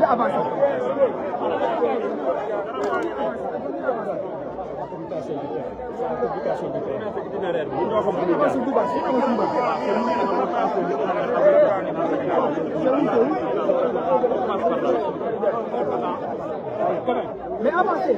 avancer. Mais avancez.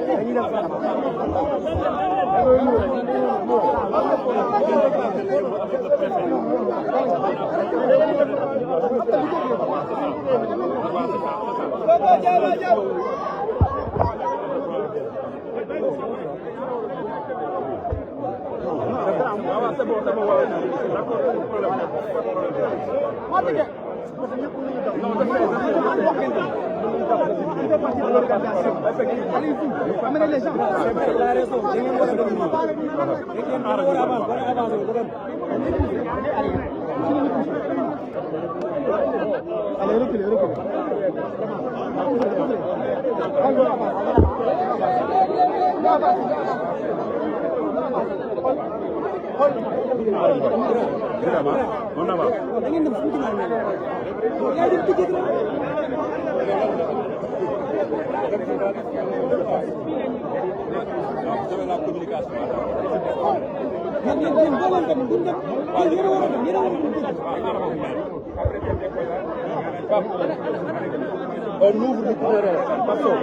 Amenez les gens. Il a raison. Allez, reculez, reculez. On avance. La communication. On ouvre l'itinéraire. Passons.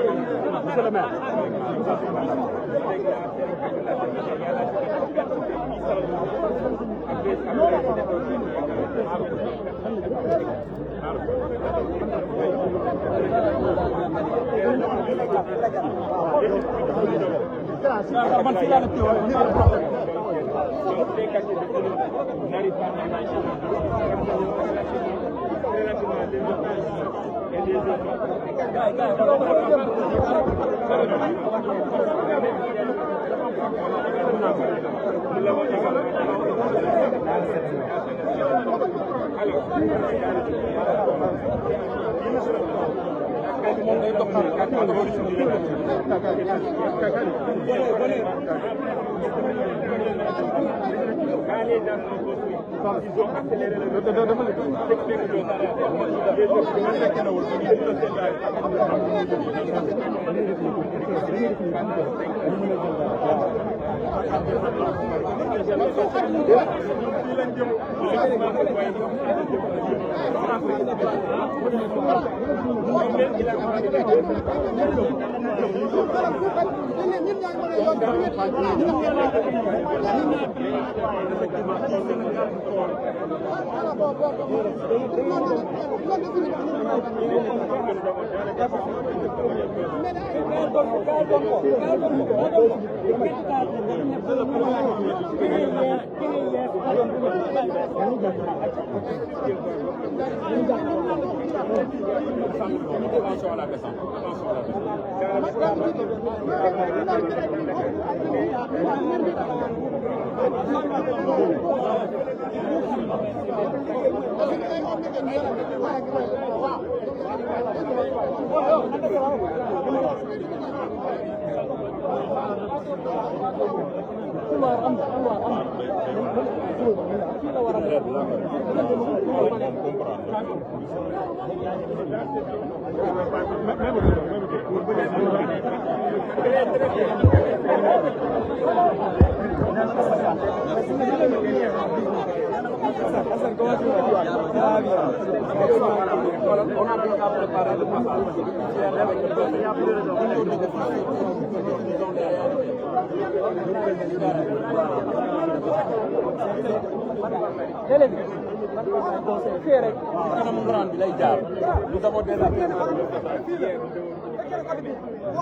Monsieur le maire.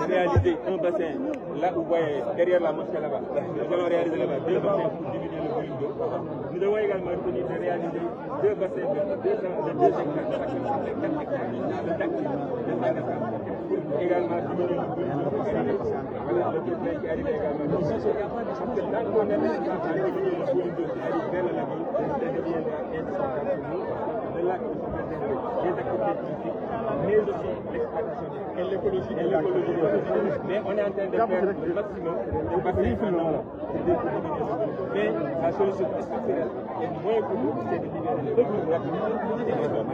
Réaliser un bassin là où vous voyez derrière la mosquée là-bas. Nous allons réaliser là-bas 2 bassins pour diminuer le volume d'eau. Nous devons également retenir de réaliser 2 bassins de 2 hectares pour également diminuer le volume d'eau. Voilà, le problème qui arrive également. Parce que tant qu'on est en train de diminuer le volume d'eau qui arrive vers la ville, ça deviendra indispensable pour nous. de l'acte de souveraineté, des activités politiques, mais aussi l'exploitation et l'écologie. Mais on est en train de faire le maximum de passer un an mais la solution structurelle est moins coûteuse, c'est de libérer les recrues rapidement et les hommes.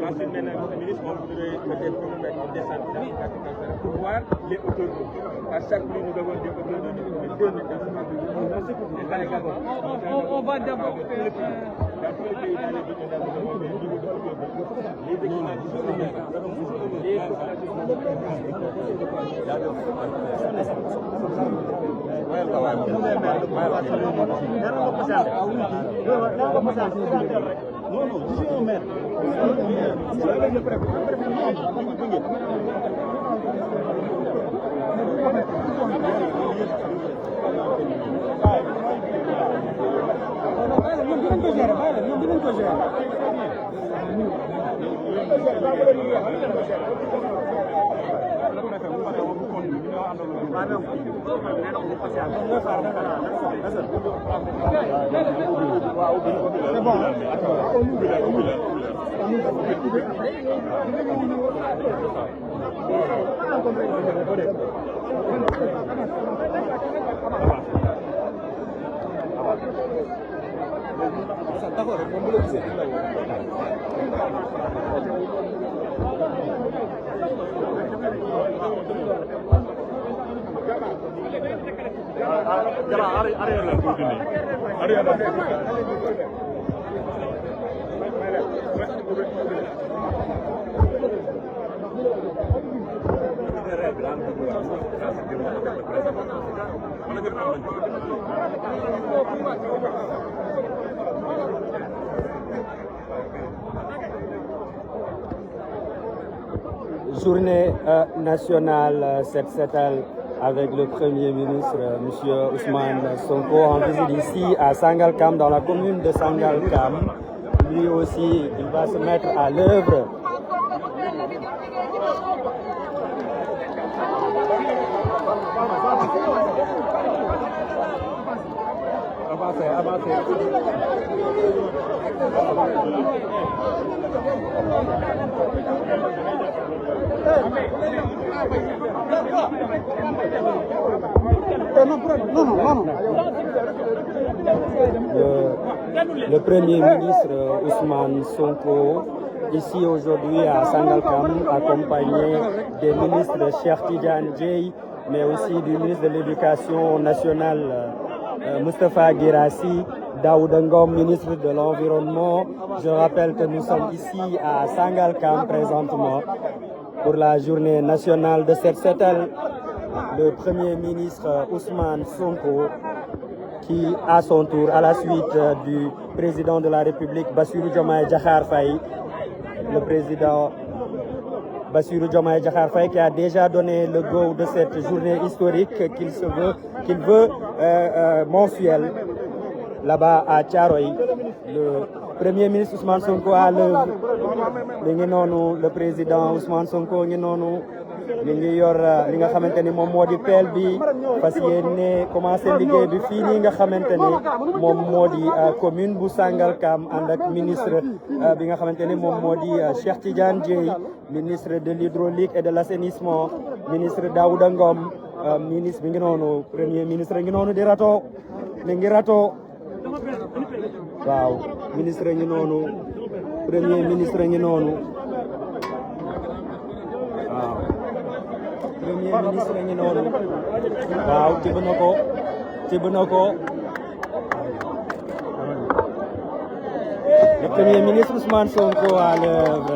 Ensuite, maintenant, le ministre, on voudrait peut-être faire une descente pour voir les autoroutes. À chaque ligne, nous avons des autoroutes de 2 mètres. On va d'abord faire... Dans tous les pays dans les villes, nous avons des niveaux de autoroutes. Les équipements les non, non, je suis un maire. Je suis avec le préfet. Journée nationale Set Setal avec le Premier ministre, M. Ousmane Sonko, en visite ici à Sangalkam, dans la commune de Sangalkam. Lui aussi, il va se mettre à l'œuvre. Le Premier ministre Ousmane Sonko, ici aujourd'hui à Sangalkam, accompagné des ministres Cheikh Tidiane Dièye, mais aussi du ministre de l'Éducation nationale Moustapha Guirassy, Daouda Ngom, ministre de l'Environnement. Je rappelle que nous sommes ici à Sangalkam présentement pour la journée nationale de Set Setal. Le Premier ministre Ousmane Sonko, qui à son tour, à la suite du président de la République Bassirou Diomaye Diakhar Faye, le président Bassirou Diomaye Diakhar Faye qui a déjà donné le go de cette journée historique qu'il veut mensuelle là-bas à Thiaroye. Le Premier ministre Ousmane Sonko à l'œuvre. Le président Ousmane Sonko ngi noonu mi ngi yor li nga xamante ni moom moo di pelle bi fas yéene commencé liggéey bi fii nii nga xamante ni moom moo di commune bu Sangalkam ànd ak ministre bi nga xamante ni moom moo di Cheikh Tidiane Dièye, ministre de l'hydraulique et de l'assainissement, ministre Daouda Ngom, ministre bi ngi noonu, premier ministre ngi noonu di rato mi ngi rato waaw ministre ngi noonu, premier ministre ngi noonu waaw premier ministre ngi noonu waaw tibb na ko le premier ministre Ousmane Sonko à l'œuvre.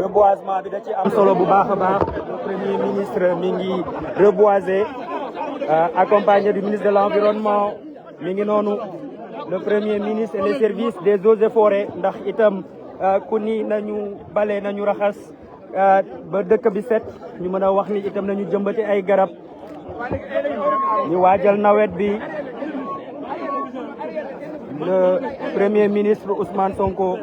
reboisement bi da ci am solo bu baax a baax. Le premier ministre mi ngi reboiser accompagné du ministre de l'environnement mi ngi noonu le premier ministre et les services des eaux et forêts ndax itam ku ni nañu bale nañu raxas ba dëkk bi set ñu mën a wax ni itam nañu jëmbati ay garab ñu waajal nawet bi. Le premier ministre Ousmane Sonko.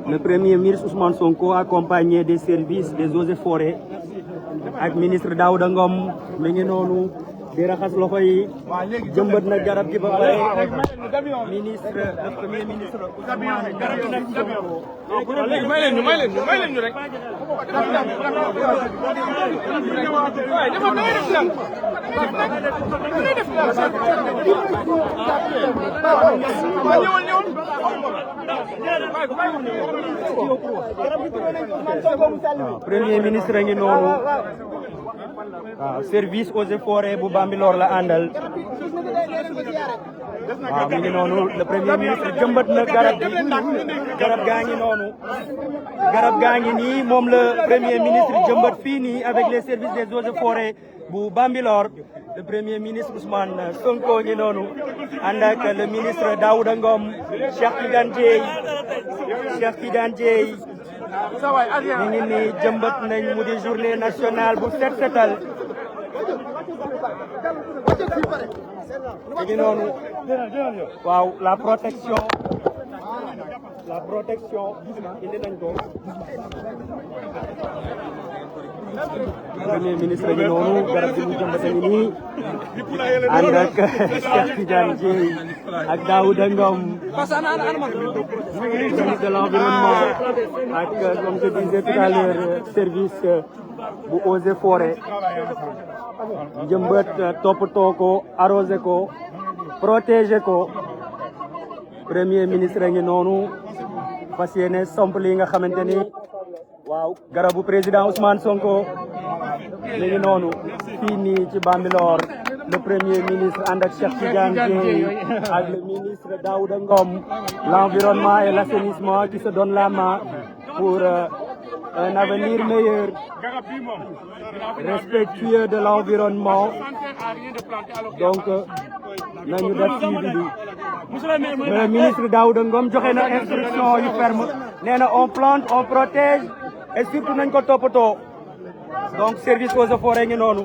Le premier ministre Ousmane Sonko accompagné des services des eaux et forêts ak ministre Daouda Ngom mi ngi noonu di raxas loxo yi jëmbat na garab gi ba pare ministre le premier ministre Ousmane may leen ñu rek premier ministre ngi noonu waaw service eaux et forêts bu Bambilor la àndal waaw mi ngi noonu le premier ministre jëmbat na garab gi garab gaa ngi noonu garab gaa ngi nii moom le premier ministre jëmbat fii nii avec les services des eaux et forêts bu Bambilor le premier ministre Ousmane Sonko ngi noonu ànd ak le ministre Daouda Ngom Cheikh Tidiane Dièye ñu ngi nii jëmbat nañ mu di journée nationale bu set setal ñu ngi noonu waaw la protection indi nañ ko premier ministre bi noonu garab gi mu jëmbat nañu nii ànd ak Cheikh Tidiane Dièye ak Daouda Ngom ministre de l'environnement ak comme je disais tout à l'heure service bu eaux et forêts jëmbat toppatoo ko arrosé ko protéger ko premier ministre ngi noonu fas yéene samp li nga xamante ni waaw garabu président Ousmane Sonko mi ngi noonu fii nii ci Bambilor le premier ministre ànd ak Cheikh Tidiane Dièye ak le ministre Daouda Ngom l'environnement et l'assainissement qui se donnent la main pour un avenir meilleur respectueux de l'environnement donc nañu def suivi bi le ministre Daouda Ngom joxe na instruction yu ferme nee na on plante on protège et surtout nañ ko toppatoo donc service eaux et forêts ngi noonu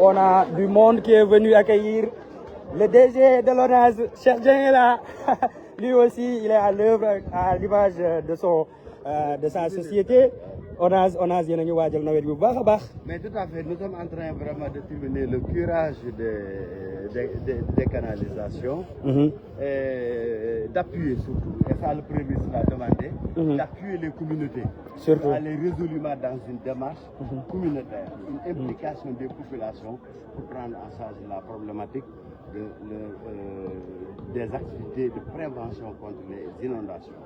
On a du monde qui est venu accueillir le DG de l'ONAS. Cheikh Dieng est là. Lui aussi, il est à l'œuvre à l'image de sa société. ONAS yéen a ngi waajal nawet bi bu baax a baax. Mais tout à fait, nous sommes en train vraiment de terminer le curage des canalisations et d'appuyer surtout, et ça le Premier ministre l'a demandé, d'appuyer les communautés. Surtout. Aller résolument dans une démarche communautaire, une implication des populations pour prendre en charge la problématique des activités de prévention contre les inondations.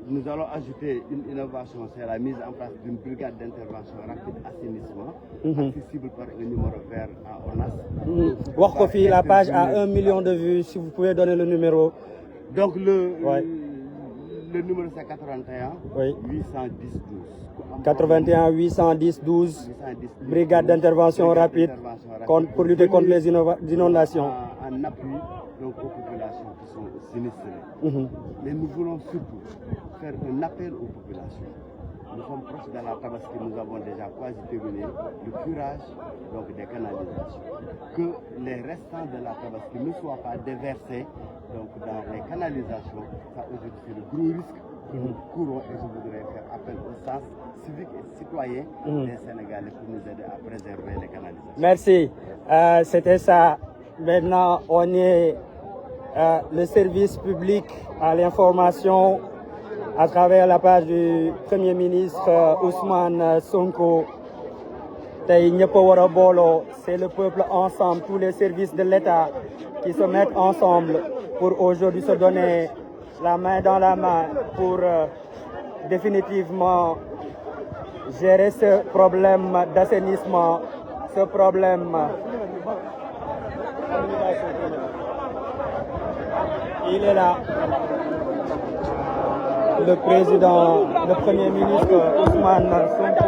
Nous allons ajouter une innovation, c'est la mise en place d'une brigade d'intervention rapide assainissement, accessible par un numéro vert à ONAS. Wax ko fii, la page a 1 million de vues, si vous pouvez donner le numéro. Donc le numéro c'est 81 810 12. 81 810 12. Brigade d'intervention rapide pour lutter contre les inondations. En appui donc aux populations qui sont sinistrées. Mais nous voulons surtout faire un appel aux populations. Nous sommes proches de la Tabaski, nous avons déjà quasi terminé le curage donc des canalisations. Que les restants de la Tabaski ne soient pas déversés donc dans les canalisations. Ça aujourd'hui c'est le gros risque que nous courons, et je voudrais faire appel au sens civique et citoyen des Sénégalais pour nous aider à préserver les canalisations. Merci. C'était ça. Maintenant, on est le service public à l'information à travers la page du Premier ministre Ousmane Sonko. Tey ñëpp a war a booloo, c'est le peuple ensemble, tous les services de l'État qui se mettent ensemble pour aujourd'hui se donner la main dans la main pour définitivement gérer ce problème d'assainissement, ce problème. Il est là, le président, le Premier ministre Ousmane Sonko.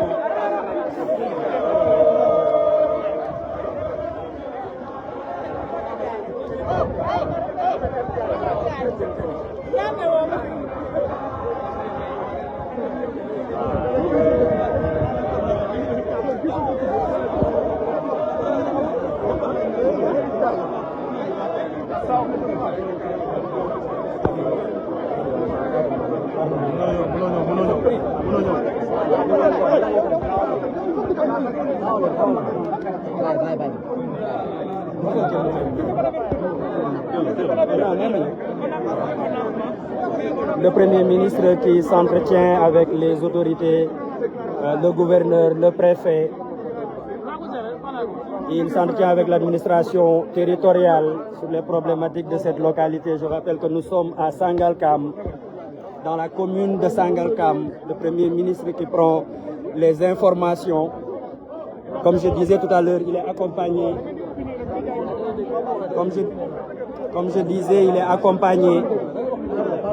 Le Premier ministre qui s'entretient avec les autorités, le gouverneur, le préfet. Il s'entretient avec l'administration territoriale sur les problématiques de cette localité. Je rappelle que nous sommes à Sangalkam, dans la commune de Sangalkam. Le Premier ministre qui prend les informations. Comme je disais tout à l'heure, il est accompagné. Comme je disais, il est accompagné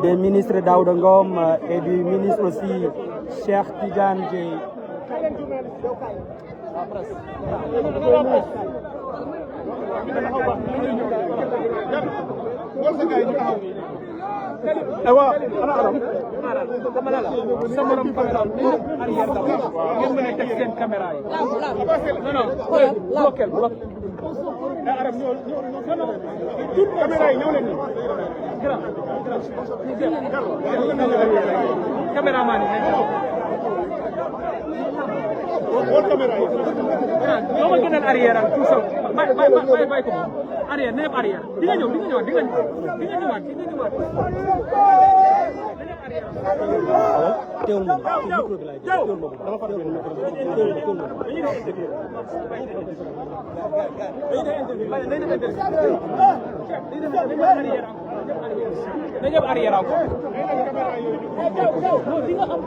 des ministres Daouda Ngom et du ministre aussi Cheikh Tidiane Dièye. Awa ana aram dama la sa morom caméra arrière da ngeen mën a teg seen caméra yi non bloquer aram ñoo toute caméra yi ñoo leen ni grand caméraman yi wol caméra yi ñoo ma gënal arrière ak tout ça bay ko arrière nepp arrière di nga ñëwaat teewul ma ci micro bi laay teewul ma dama far benn micro dañu def arrière ko di nga am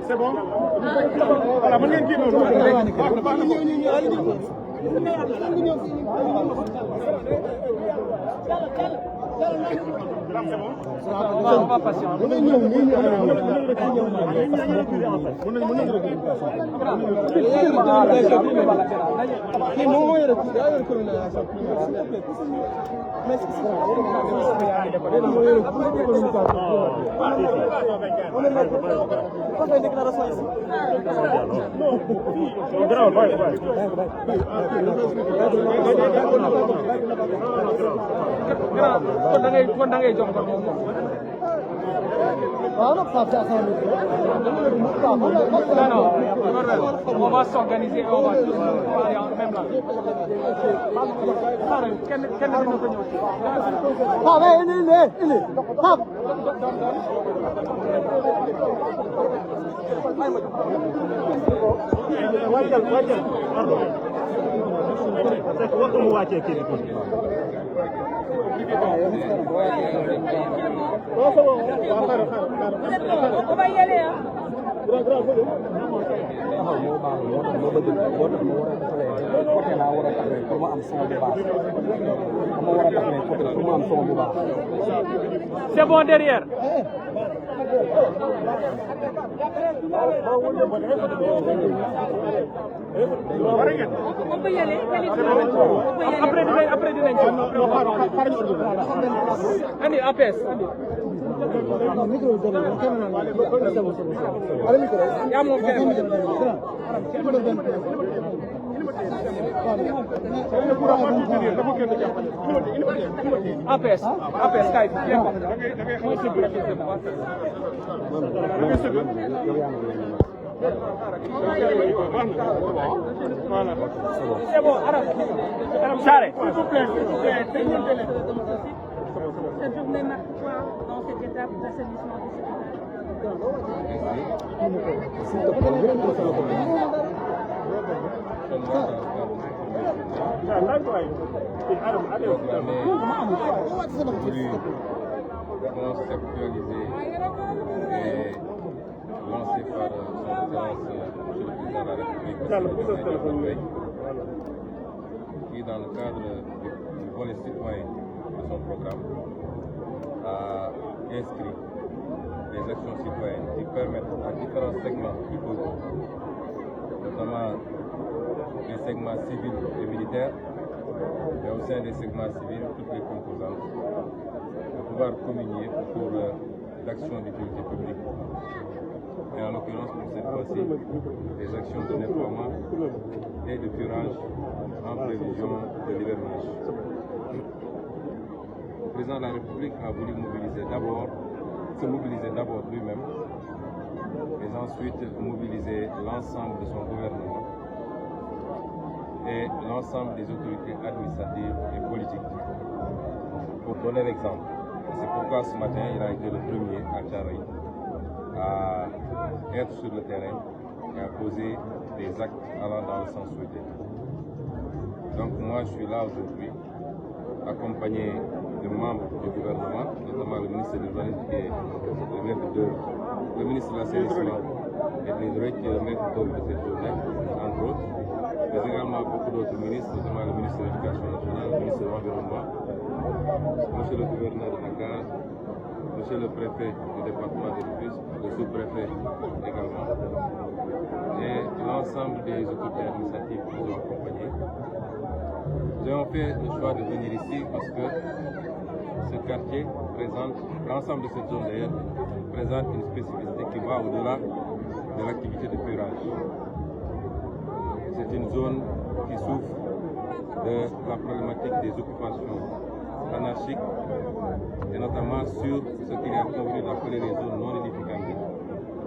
c'est bon voilà mën ngeen génn On va patienter. Kon da ngay jox ko moom. Non, on va s'organiser, on va tous aller en même là. Kenn dina ko ñëw. On va y aller, hein. C'est bon derrière. On peut y aller. Après dinañ andi APS andi. yaa moom APS kay c'est bon Aram Saré s'il vous plaît Cette journée marque quoi dans cette étape d'assainissement du conceptualisé et lancé par son Excellence le Président de la République, qui, dans le cadre du volet citoyen de son programme, a inscrit des actions citoyennes qui permettent à différents segments du peuple, notamment les segments civils et militaires, mais au sein des segments civils, toutes les composantes, de pouvoir communier autour d'actions d'utilité publique. Et en l'occurrence, pour cette fois-ci, des actions de nettoiement et de curage en prévision de l'hivernage. Le président de la République a voulu se mobiliser d'abord lui-même, mais ensuite mobiliser l'ensemble de son gouvernement et l'ensemble des autorités administratives et politiques pour donner l'exemple. C'est pourquoi ce matin, il a été le premier à Thiaroye à être sur le terrain et à poser des actes allant dans le sens souhaité. Donc moi, je suis là aujourd'hui, accompagné de membres du gouvernement, notamment le ministre de l'Urbanisme qui est le maître d'œuvre, le ministre de l'Assainissement et de l'Hydraulique qui est le maître d'œuvre de cette journée, entre autres, mais également beaucoup d'autres ministres, notamment le ministre de l'Éducation nationale, le ministre de l'Environnement, monsieur le gouverneur de Dakar, monsieur le préfet du département de Rufisque, le sous-préfet également, et l'ensemble des autorités administratives qui nous ont accompagnés. Nous avons fait le choix de venir ici parce que ce quartier présente, l'ensemble de cette zone d'ailleurs, présente une spécificité qui va au-delà de l'activité de curage. C'est une zone qui souffre de la problématique des occupations anarchiques et notamment sur ce qu'il est convenu d'appeler les zones non édificantes,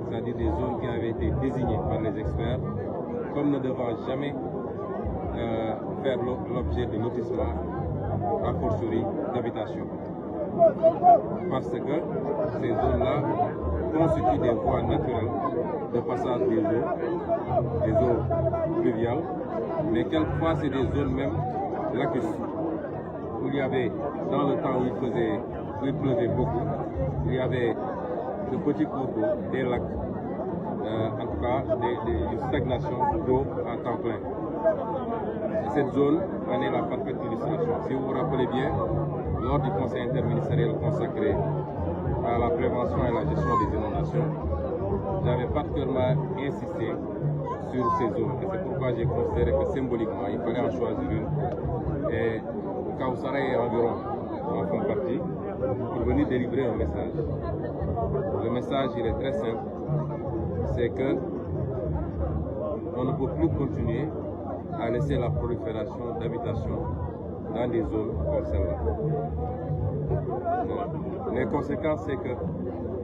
c'est-à-dire des zones qui avaient été désignées par les experts comme ne devant jamais faire l'objet de lotissement, a fortiori d'habitation. Parce que ces zones-là constituent des voies naturelles de passage des eaux pluviales, mais quelquefois c'est des zones même lacustres, où il y avait, dans le temps où il pleuvait beaucoup, il y avait de petits cours d'eau, des lacs, en tout cas des stagnations d'eau en temps plein. Et cette zone en est la parfaite illustration. Si vous vous rappelez bien, lors du conseil interministériel consacré à la prévention et la gestion des inondations, j'avais particulièrement insisté sur ces zones. Et c'est pourquoi j'ai considéré que symboliquement, il fallait en choisir une. Et Kawsara et environ en font partie pour venir délivrer un message. Le message, il est très simple. C'est que on ne peut plus continuer à laisser la prolifération d'habitations dans des zones comme celle-là. Les conséquences, c'est que,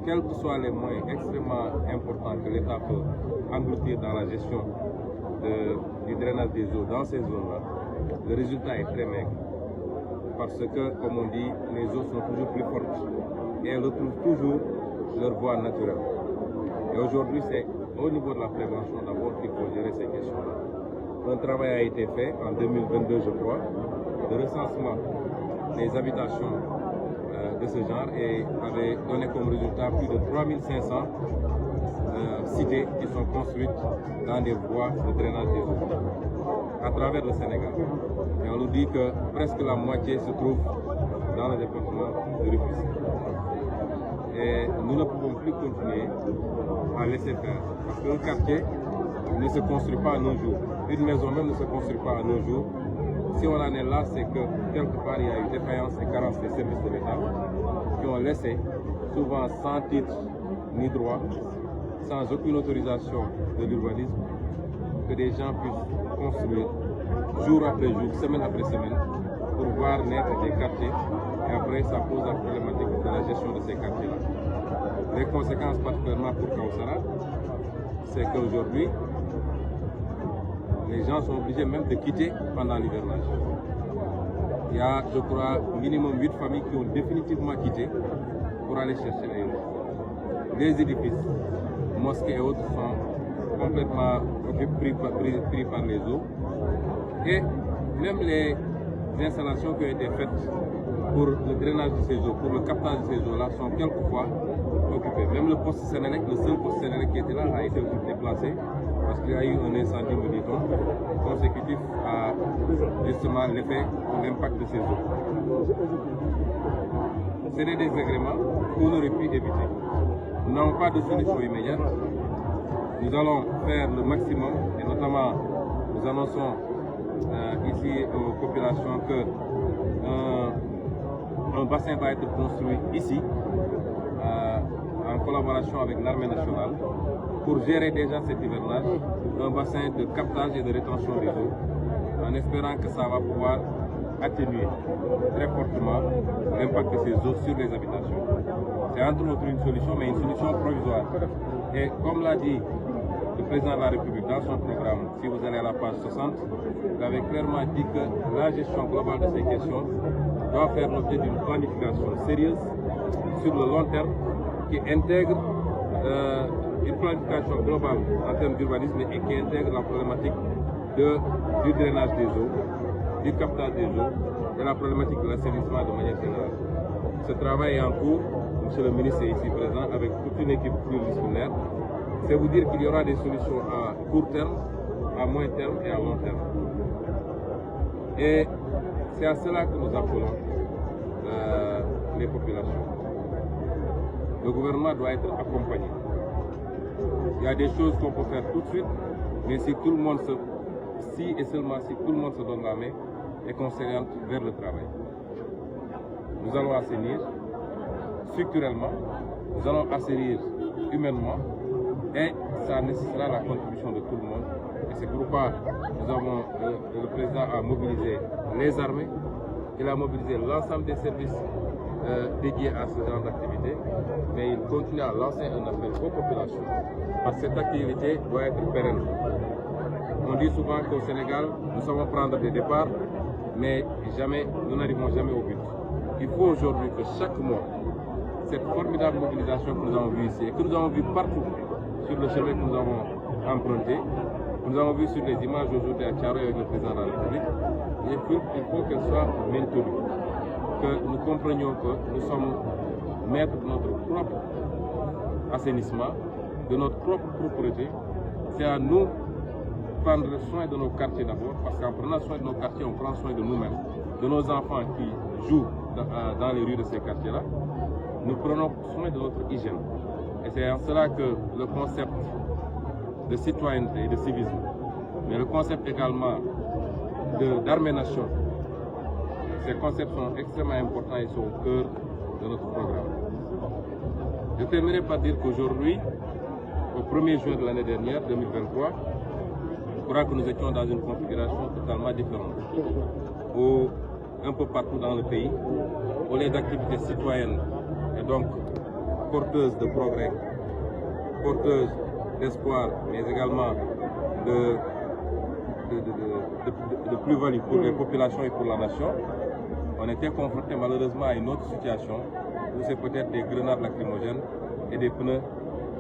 quels que soient les moyens extrêmement importants que l'État peut engloutir dans la gestion du drainage des eaux dans ces zones-là, le résultat est très maigre. Parce que, comme on dit, les eaux sont toujours plus fortes et elles retrouvent toujours leur voie naturelle. Et aujourd'hui, c'est au niveau de la prévention d'abord qu'il faut gérer ces questions-là. Un travail a été fait en 2022, je crois, de recensement des habitations de ce genre et avait donné comme résultat plus de 3500 cités qui sont construites dans des voies de drainage des eaux à travers le Sénégal. Et on nous dit que presque la moitié se trouve dans le département de Rufisque. Et nous ne pouvons plus continuer à laisser faire. Parce qu'un quartier ne se construit pas à nos jours. Une maison même ne se construit pas à nos jours. Si on en est là, c'est que quelque part il y a eu défaillance et carence des services de l'État qui ont laissé, souvent sans titre ni droit, sans aucune autorisation de l'urbanisme, que des gens puissent construire jour après jour, semaine après semaine, pour voir naître des quartiers. Et après, ça pose la problématique de la gestion de ces quartiers-là. Les conséquences, particulièrement pour Kawsara, c'est qu'aujourd'hui, les gens sont obligés même de quitter pendant l'hivernage. Il y a, je crois, minimum 8 familles qui ont définitivement quitté pour aller chercher ailleurs. Les édifices, mosquées et autres sont complètement pris par les eaux. Et même les installations qui ont été faites pour le drainage de ces eaux, pour le captage de ces eaux-là, sont quelquefois occupées. Même le poste Sénélec, le seul poste Sénélec qui était là, a été déplacé parce qu'il y a eu un incendie, me dit-on, consécutif à justement l'effet ou l'impact de ces eaux. C'est des désagréments qu'on aurait pu éviter. Nous n'avons pas de solution immédiate. Nous allons faire le maximum et notamment nous annonçons ici aux populations que un bassin va être construit ici en collaboration avec l'armée nationale pour gérer déjà cet hivernage, un bassin de captage et de rétention des eaux, en espérant que ça va pouvoir atténuer très fortement l'impact de ces eaux sur les habitations. C'est entre autres une solution, mais une solution provisoire. Et comme l'a dit le président de la République dans son programme, si vous allez à la page 60, il avait clairement dit que la gestion globale de ces questions doit faire l'objet d'une planification sérieuse sur le long terme qui intègre une planification globale en termes d'urbanisme et qui intègre la problématique du drainage des eaux, du captage des eaux et la problématique de l'assainissement de manière générale. Ce travail est en cours, monsieur le ministre est ici présent avec toute une équipe pluridisciplinaire. C'est vous dire qu'il y aura des solutions à court terme, à moyen terme et à long terme. Et c'est à cela que nous appelons les populations. Le gouvernement doit être accompagné. Il y a des choses qu'on peut faire tout de suite, mais si tout le monde si et seulement si tout le monde se donne la main et qu'on s'oriente vers le travail. Nous allons assainir structurellement, nous allons assainir humainement et ça nécessitera la contribution de tout le monde. Et c'est pourquoi nous avons, le président a mobilisé les armées, il a mobilisé l'ensemble des services dédiés à ce genre d'activité, mais il continue à lancer un appel aux populations parce que cette activité doit être pérenne. On dit souvent qu'au Sénégal, nous savons prendre des départs, mais nous n'arrivons jamais au but. Il faut aujourd'hui que chaque mois, cette formidable mobilisation que nous avons vue ici et que nous avons vue partout sur le chemin que nous avons emprunté, nous avons vu sur les images aujourd'hui à Thiaroye avec le président de la République, il faut qu'elle soit maintenue, que nous comprenions que nous sommes maîtres de notre propre assainissement, de notre propre propreté. C'est à nous prendre soin de nos quartiers d'abord, parce qu'en prenant soin de nos quartiers, on prend soin de nous-mêmes, de nos enfants qui jouent dans les rues de ces quartiers-là. Nous prenons soin de notre hygiène. Et c'est en cela que le concept de citoyenneté et de civisme, mais le concept également d'armée-nation, ces concepts sont extrêmement importants et sont au cœur de notre programme. Je terminerai par dire qu'aujourd'hui, au 1er juin de l'année dernière, 2023, je crois que nous étions dans une configuration totalement différente. Où, un peu partout dans le pays, où les activités citoyennes et donc porteuses de progrès, porteuses d'espoir, mais également de plus-value pour les populations et pour la nation, on était confronté malheureusement à une autre situation où c'est peut-être des grenades lacrymogènes et des pneus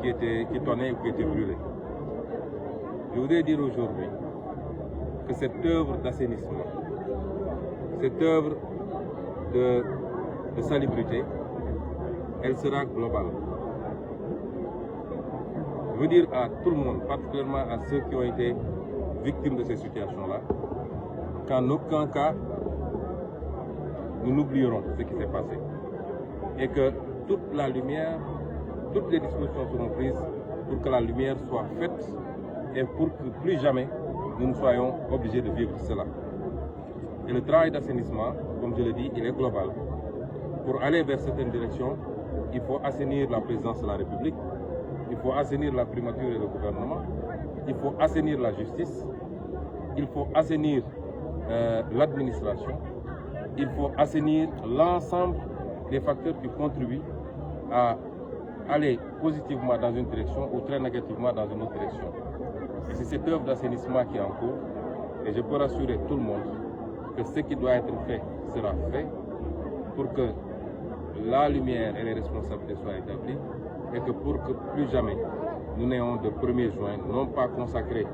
qui tonnaient ou qui étaient brûlés. Je voudrais dire aujourd'hui que cette œuvre d'assainissement, cette œuvre de salubrité, elle sera globale. Je veux dire à tout le monde, particulièrement à ceux qui ont été victimes de ces situations-là, qu'en aucun cas, nous n'oublierons ce qui s'est passé. Et que toute la lumière, toutes les dispositions seront prises pour que la lumière soit faite et pour que plus jamais nous ne soyons obligés de vivre cela. Et le travail d'assainissement, comme je le dis, il est global. Pour aller vers certaines directions, il faut assainir la présidence de la République, il faut assainir la primature et le gouvernement, il faut assainir la justice, il faut assainir l'administration, il faut assainir l'ensemble des facteurs qui contribuent à aller positivement dans une direction ou très négativement dans une autre direction. Et c'est cette œuvre d'assainissement qui est en cours et je peux rassurer tout le monde que ce qui doit être fait sera fait pour que la lumière et les responsabilités soient établies et que pour que plus jamais nous n'ayons de 1er juin non pas consacré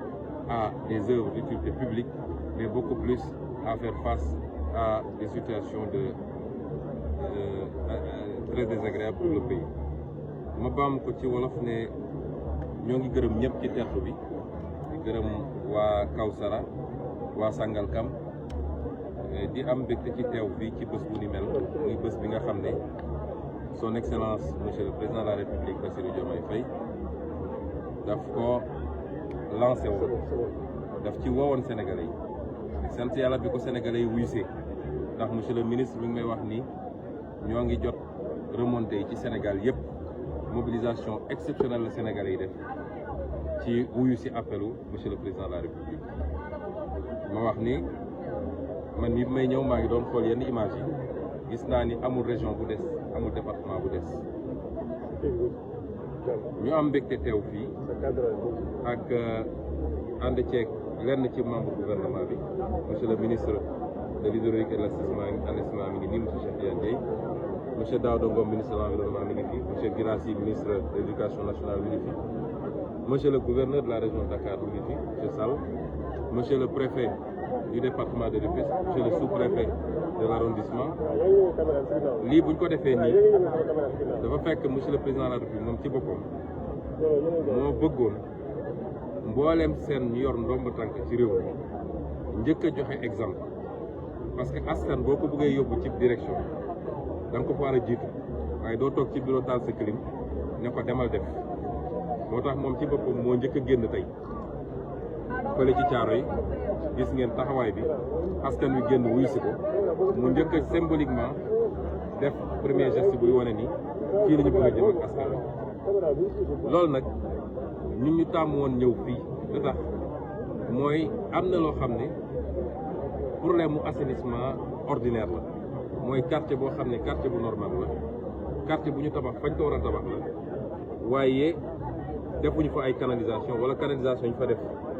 à des œuvres d'utilité publique, mais beaucoup plus à faire face à des situations très désagréables pour le pays. ma baam ko ci wolof ne ñoo ngi gërëm ñëpp ci tertu bi di gërëm waa Kawsara waa Sangalkam di am mbégte ci teew fii ci bés bu ni mel muy bés bi nga xam ne son excellence monsieur le président de la république Bassirou Diomaye Faye daf ko lancé woon daf ci woowoon sénégalais yi sant yàlla bi ko sénégalais yi wuysee ndax monsieur le ministre mi ngi may wax ni ñoo ngi jot remontée yi ci Sénégal yëpp mobilisation exceptionnelle la sénégalais yi def ci wuyu si appelu monsieur le président de la république ma wax ni man mi may ñëw maa ngi doon xool yenn image yi gis naa ni amul région bu des amul département bu des ñu am mbégte teew fii ak ànd ceeg lenn ci membre gouvernement bi monsieur le ministre de l'hydraulique et de l'assainissement mi ngi nii monsieur Cheikh Tidiane Dièye monsieur Daouda Ngom ministre de l'environnement mi ngi fi monsieur Guirassy ministre de l'éducation nationale mi ngi fi monsieur le gouverneur de la région de Dakar mi ngi fi monsieur Sall monsieur le préfet du département de Rufisque monsieur le sous-préfet de l'arrondissement lii buñ ko defee nii dafa fekk monsieur le président de la République moom ci boppam moo bëggoon mbooleem seen ñu yor ndomb tànk ci réew mi njëkk a joxe exemple parce que askan boo ko bëggee yóbbu ci direction da nga ko fa war a jiitu waaye doo toog ci bureau taal sa clim ne ko demal def moo tax moom ci boppam moo njëkk a génn tey fële ci caaro yi gis ngeen taxawaay bi askan wi génn wuyu si ko mu njëkk a symboliquement def premier geste buy wane ni fii la ñu bëgg a jëm ak askan wi loolu nag ñun ñu tàmm woon ñëw fii lu tax mooy am na loo xam ne problème mu assainissement ordinaire la mooy quartier boo xam ne quartier bu normal la quartier bu ñu tabax fañ ko war a tabax la waaye defuñu fa ay canalisation wala canalisation ñu fa def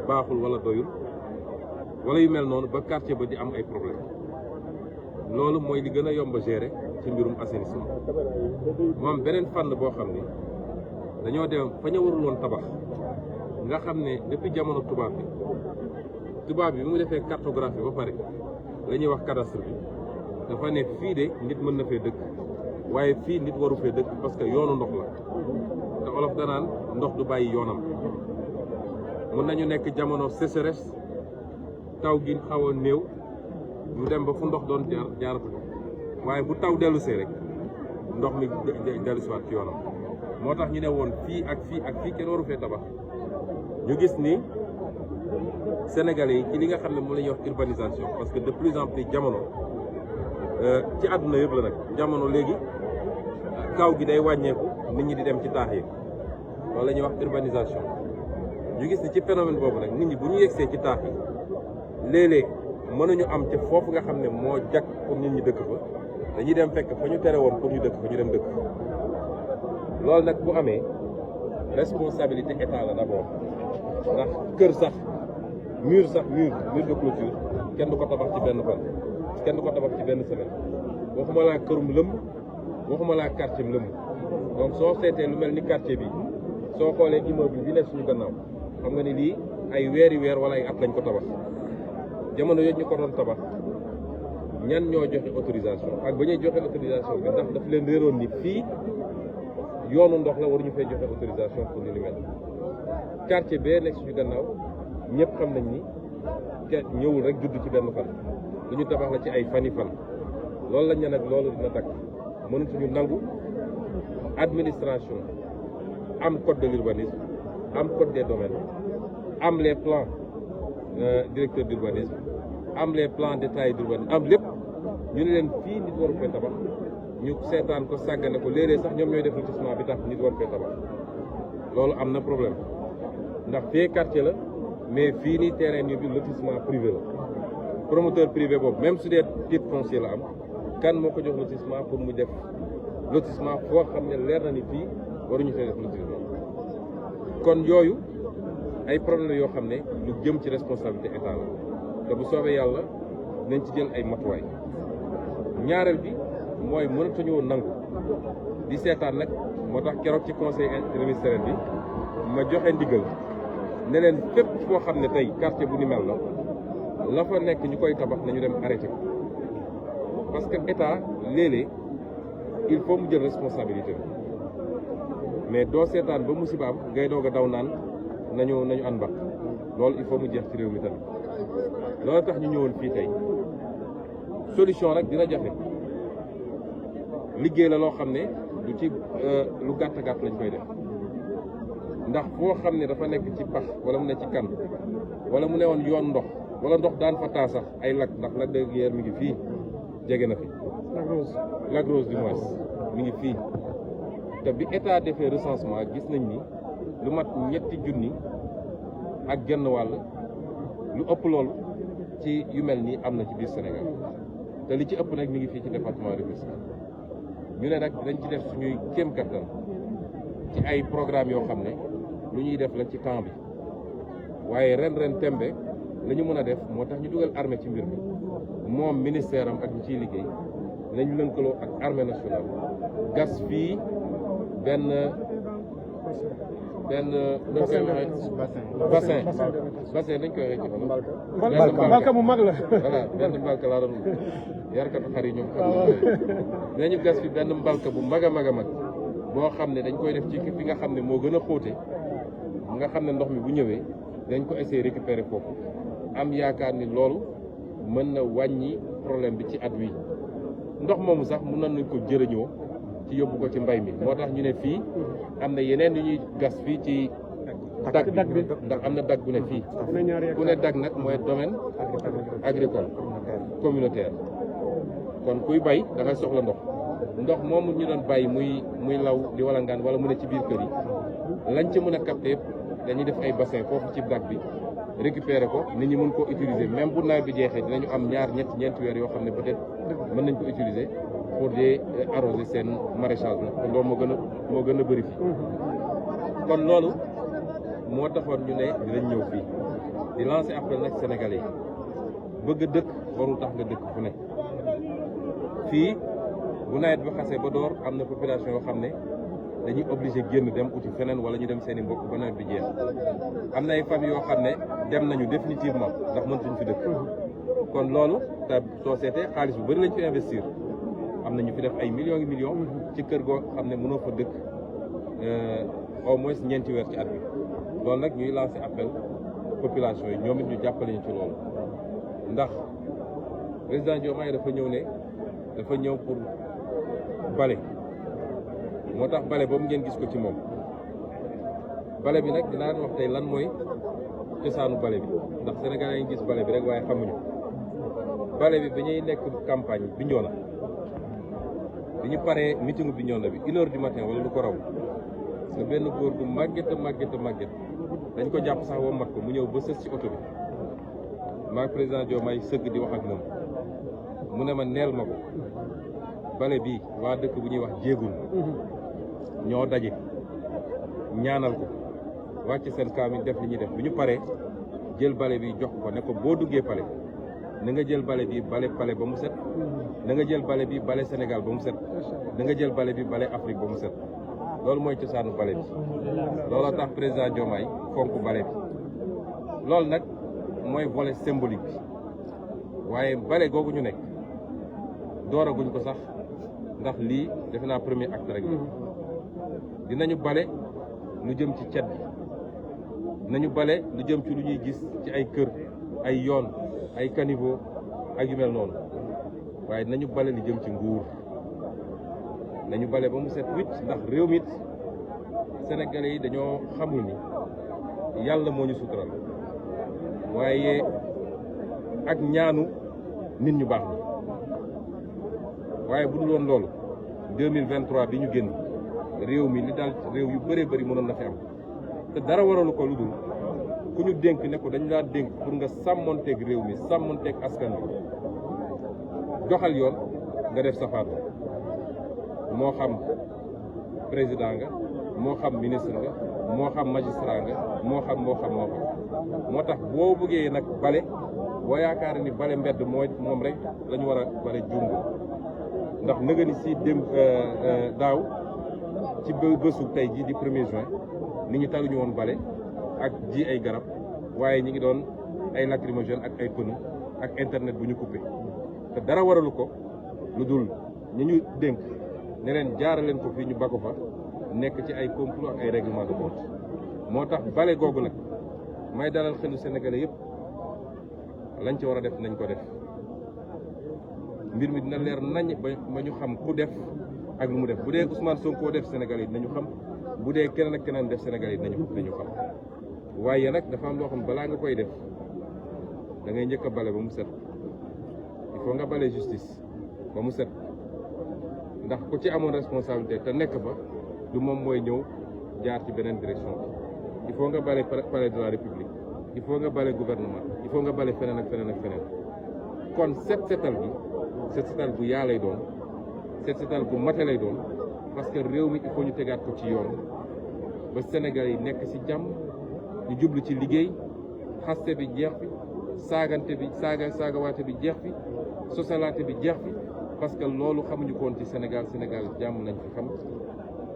baaxul wala doyul wala yu mel noonu ba quartier ba di am ay problème loolu mooy li gën a yomb a gérer ci mbirum assainissement mu am beneen fànn boo xam ne dañoo dem fa ñu warul woon tabax nga xam ne depuis jamono tubaab bi mu defee cartographie ba pare la ñuy wax cadastre bi dafa ne fii de nit mën na fee dëkk waaye fii nit waru fee dëkk parce que yoonu ndox la te olof danaan ndox du bàyyi yoonam mun nañu nekk jamono sécheresse taw gi xaw a néew ñu dem ba fu ndox doon jaaratu waaye bu taw dellu see rek ndox mi dellu si waat ci yoonam moo tax ñu ne woon fii ak fii ak fii kenn waru fee tabax ñu gis ni Sénégalais yi ci li nga xam ne moom la ñuy wax urbanisation parce que de plus en plus jamono ci àdduna yëpp la nag jamono léegi kaw gi day wàññeeku nit ñi di dem ci taax yi loolu la ñuy wax urbanisation ñu gis ni ci phénomène boobu nag nit ñi bu ñu yegsee ci taax yi léeg-léeg mënuñu am ci foofu nga xam ne moo jag pour nit ñi dëkk fa dañuy dem fekk fa ñu tere woon pour ñu dëkk fa ñu dem dëkk loolu nag bu amee responsabilité état la d'abord ndax kër sax mur de clôture kenn du ko tabax ci benn fan kenn du ko tabax ci benn semaine waxuma laa kërum lëmb waxuma laa quartier lëmb donc soo seetee lu mel ni quartier bi soo xoolee immeuble bi nekk suñu gannaaw xam nga ni lii ay weeri weer wala ay at lañ ko tabax jamono yooyu ñu ko doon tabax ñan ñoo joxe autorisation ak ba ñuy joxe autorisation bi ndax daf leen réeroon ni fii yoonu ndox la waruñu fay joxe autorisation pour ni li mel quartier bee nekk suñu gannaaw ñëpp xam nañ ni ñëwul rek judd ci benn fan lu ñu tabax la ci ay fani fan loolu lañ ne nag loolu dina dakk mënatuñu nangu administration am code de l'urbanisme am code des domaines am les plans directeurs d'urbanisme am les plans détaillés d'urbanisme am lépp ñu ne leen fii nit waru fee tabax ñu seetaan ko sàggane ko léeg-léeg sax ñoom ñooy def lotissement bi tax nit waru fee tabax loolu am na problème ndax fee quartier la mais fii nii terrain bi lotissement privé la promoteur privé boobu même su dee titre foncier la am kan moo ko jox lotissement pour mu def lotissement foo xam ne leer na ni fii waruñu fee def lotissement kon yooyu ay problème yoo xam ne lu jëm ci responsabilité état la te bu soobee yàlla nañ ci jël ay matuwaay ñaareel bi mooy mënatuñoo nangu di seetaan nag moo tax keroog ci conseil interministériel bi ma joxe ndigal ne leen fépp foo xam ne tey quartier bu ni mel la fa nekk ñu koy tabax nañu dem arrêté ko parce que état léeg-léeg il faut mu jël responsabilité mais doo seetaan ba musiba am ngay doog a daw naan nañu ànd ba loolu il faut mu jeex ci réew mi tamit loolu tax ñu ñëwoon fii tey solution nag dina jafe liggéey la loo xam ne du ci lu gàtt lañ koy def ndax foo xam ne dafa nekk ci pax wala mu ne ci kan wala mu ne woon yoon ndox wala ndox daan fa taa sax ay lac ndax Lac de Guiers mi ngi fii jege na fi Lac Rose du moins mi ngi fii te bi état defee recensement gis nañ ni lu mat 3 junni ak genn wàll lu ëpp loolu ci yu mel nii am na ci biir Sénégal te li ci ëpp nag mi ngi fii ci département Rufisque ñu ne nag dañ ci def suñuy kéem kattan ci ay programme yoo xam ne lu ñuy def la ci temps bi waaye ren tembe la ñu mën a def moo tax ñu dugal armée ci mbir mi moom ministère am ak ñu ciy liggéey nañu lënkaloo ak armée nationale gas fii benn bassin dañ koy waxee ci fan mbalka mu mag la voilà benn mbalka laa doon yarkatu xar yi ñoom xam nañu gas fi benn mbalka bu mag a mag a mag boo xam ne dañ koy def ci fi nga xam ne moo gën a xóote nga xam ne ndox mi bu ñëwee dañ ko essayer récupérer foofu am yaakaar ni loolu mën na wàññi problème bi ci at wi ndox moomu sax mën nañ ko jëriñoo ci yóbbu ko ci mbay mi moo tax ñu ne fii am na yeneen yu ñuy gas fii ci dag bi ndax am na dag bu ne fii bu ne dag nag mooy domaine agricole communautaire kon kuy bay da ngay soxla ndox moomu ñu doon bàyyi muy law di walangaan wala mu ne ci biir kër yi lañ ci mën a capter yëpp dañuy def ay bassin foofu ci dag bi récupérer ko nit ñi mën koo utiliser même bu nawet bi jeexee dinañu am ñeenti weer yoo xam ne peut-être mën nañ ko utiliser pour di arroser seen maraîchage na kon loolu moo gën a bëri fii kon loolu moo taxoon ñu ne dinañ ñëw fii di lancer appel nag Sénégalais yi bëgg dëkk warul tax nga dëkk fu ne fii bu nawet bi xasee ba door am na population yoo xam ne dañuy obligé génn dem uti feneen wala ñu dem seen i mbokk ba nawet bi jeex am na ay famille yoo xam ne dem nañu définitivement ndax mëntuñ fi dëkk kon loolu te soo seetee xaalis bu bëri lañ fi investir am na ñu fi def ay millions yi millions ci kër goo xam ne mënoo fa dëkk au moins 9 weer ci at bi loolu nag ñuy lancer appel population yi ñoom it ñu jàppale ñu ci loolu ndax président Diomaye dafa ñëw pour bale moo tax bale boobu ngeen gis ko ci moom bale bi nag dinaa leen wax tey lan mooy cosaanu bale bi ndax Sénégalais yi gis bale bi rek waaye xamuñu bale bi ñuy nekk campagne Bignona bi ñu paree meeting Bignona bi 1h du matin wala lu ko raw parce que benn góor gu màgget dañ ko jàpp sax wommat ko mu ñëw ba sës ci oto bi maag président Diomaye sëgg di wax ak moom mu ne ma neel ma ko bale bi waa dëkk bu ñuy wax jéegul ñoo daje ñaanal ko wàcc seen kaamil def li ñuy def bu ñu paree jël bale bi jox ko ne ko boo duggee pale na nga jël bale bi bale pale ba mu set na nga jël bale bi bale Sénégal ba mu set na nga jël bale bi bale Afrique ba mu set loolu mooy cosaanu bale bi looloo tax président Diomaye fonk bale bi loolu nag mooy volet symbolique bi waaye bale googu ñu nekk dooraguñ ko sax ndax lii defe naa premier acte rek dinañu bale lu jëm ci cet bi dinañu bale lu jëm ci lu ñuy gis ci ay kër ay yoon ay caniveau ak yu mel noonu waaye dinañu bale lu jëm ci nguur nañu bale ba mu set wicc ndax réew mi Sénégalais yi dañoo xamul ni yàlla moo ñu sutural waaye ak ñaanu nit ñu baax ñi waaye bu dul woon loolu 2023 bi ñu génn réew mi li daal réew yu bëree bëri mënoon na fi am te dara waralu ko lu dul ku ñu dénk ne ko dañu laa dénk pour nga sàmmonteeg réew mi sàmmonteeg askan bi doxal yoon nga def safaan moo xam président nga moo xam ministre nga moo xam magistrat nga moo xam moo tax boo bëggee nag bale boo yaakaar ni bale mbedd moom rek la ñu war a bale jumbo ndax nëga ni si dem daaw ci bésu tey jii di 1er juin nit ñi taluñu woon bale ak ji ay garab waaye ñi ngi doon ay lacrymogène ak ay pneu ak internet bu ñu coupé te dara waralu ko lu dul ñi ñu dénk ne leen jaaraleen ko fii ñu ba ko fa nekk ci ay complot ak ay règlement de compte moo tax bale googu nag may dalal xelu Sénégalais yëpp lañ ci war a def nañ ko def mbir mi dina leer nañ ba ñu xam ku def ak lu mu def bu dee Ousmane Sonko def Sénégalais yi dinañu xam bu dee keneen ak keneen def Sénégalais yi dinañu xam waaye nag dafa am loo xam balaa nga koy def da ngay njëkk a bale ba mu set il faut nga bale justice ba mu set ndax ku ci amoon responsabilité te nekk fa du moom mooy ñëw jaar ci beneen direction bi il faut nga bale palais de la République il faut nga bale gouvernement il faut nga bale feneen ak feneen ak feneen kon setal bu yaa lay doon setal bu mate lay doon parce que réew mi il faut ñu tegaat ko ci yoon ba Sénégal yi nekk ci jàmm ñu jublu ci liggéey xaste bi jeex fi saagante bi saagawaate bi jeex fi sosalaate bi jeex fi parce que loolu xamuñu ko woon ci Sénégal jàmm lañ fi xam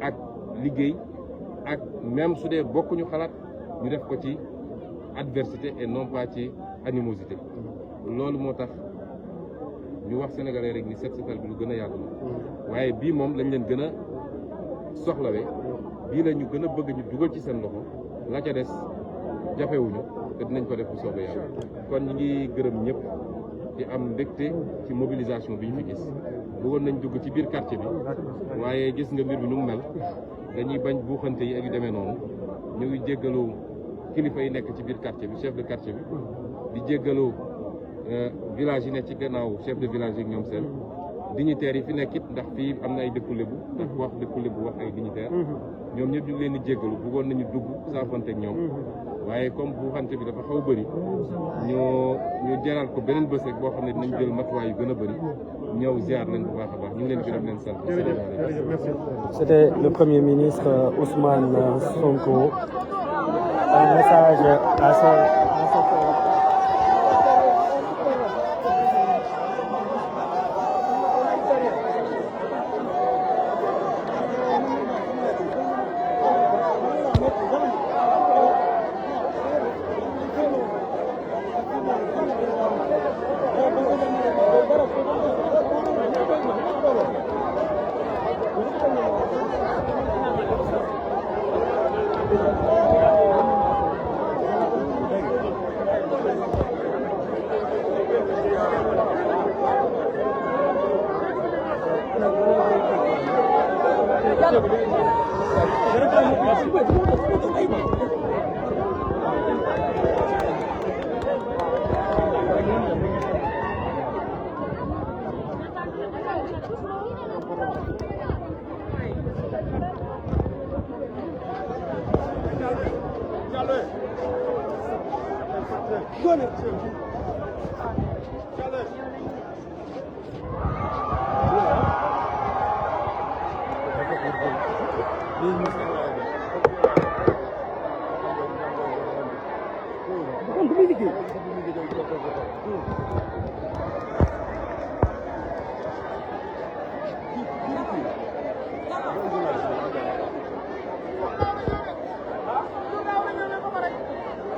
ak liggéey ak même su dee bokkuñu xalaat ñu def ko ci adversité et non pas ci animosité loolu moo tax ñu wax sénégalais rek ni setal bi lu gën a yàgg la waaye bii moom lañ leen gën a soxlawee bii la ñu gën a bëgg ñu dugal ci seen loxo la ca des jafewuñu te dinañ ko def bu soobee yàlla kon ñi ngi gërëm ñëpp di am mbégte ci mobilisation bi ñu fi gis bëggoon nañ dugg ci biir quartier bi waaye gis nga mbir bi nu mu mel dañuy bañ buuxante yi ak yu demee noonu ñu ngi jéggalu kilifa yi nekk ci biir quartier bi chef de quartier bi di jéggalu village yi nekk ci gannaaw chef de village yi ñoom seen dignitaires yi fi nekk it ndax fii am na ay dëkku lébu ndax wax dëkku lébu wax ay dignitaires ñoom ñëpp ñu ngi leen di jéggalu bëggoon nañu dugg saafante ak ñoom waaye comme buuxante bi dafa xaw a bëri ñu jaral ko beneen bés rek boo xam ne dinañ jël matuwaay yu gën a bëri ñëw ziar leen bu baax a baax ñu ngi leen gërëm leen sant. C'était le Premier ministre Ousmane Sonko. Un message à son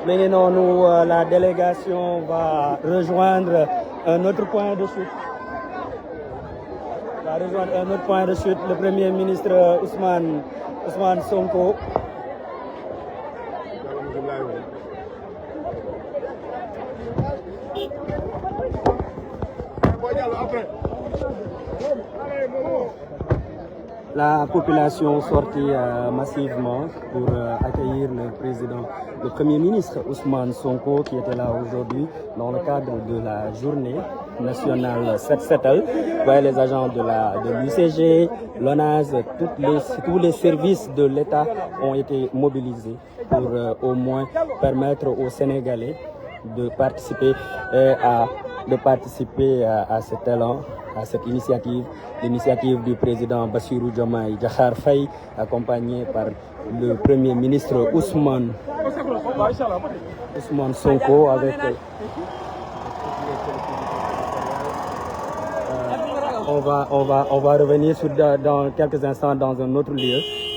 Mais non, la délégation va rejoindre un autre point de chute. Va rejoindre un autre point de chute, le Premier ministre Ousmane Sonko. La population sortit massivement pour accueillir le Premier ministre Ousmane Sonko qui était là aujourd'hui dans le cadre de la journée nationale Set Setal. Vous voyez les agents de l'UCG, l'ONAS, tous les services de l'État ont été mobilisés pour au moins permettre aux Sénégalais de participer à cet élan, à cette initiative, l'initiative du président Bassirou Diomaye Diakhar Faye, accompagné par le Premier ministre Ousmane Sonko avec on va revenir dans quelques instants dans un autre lieu.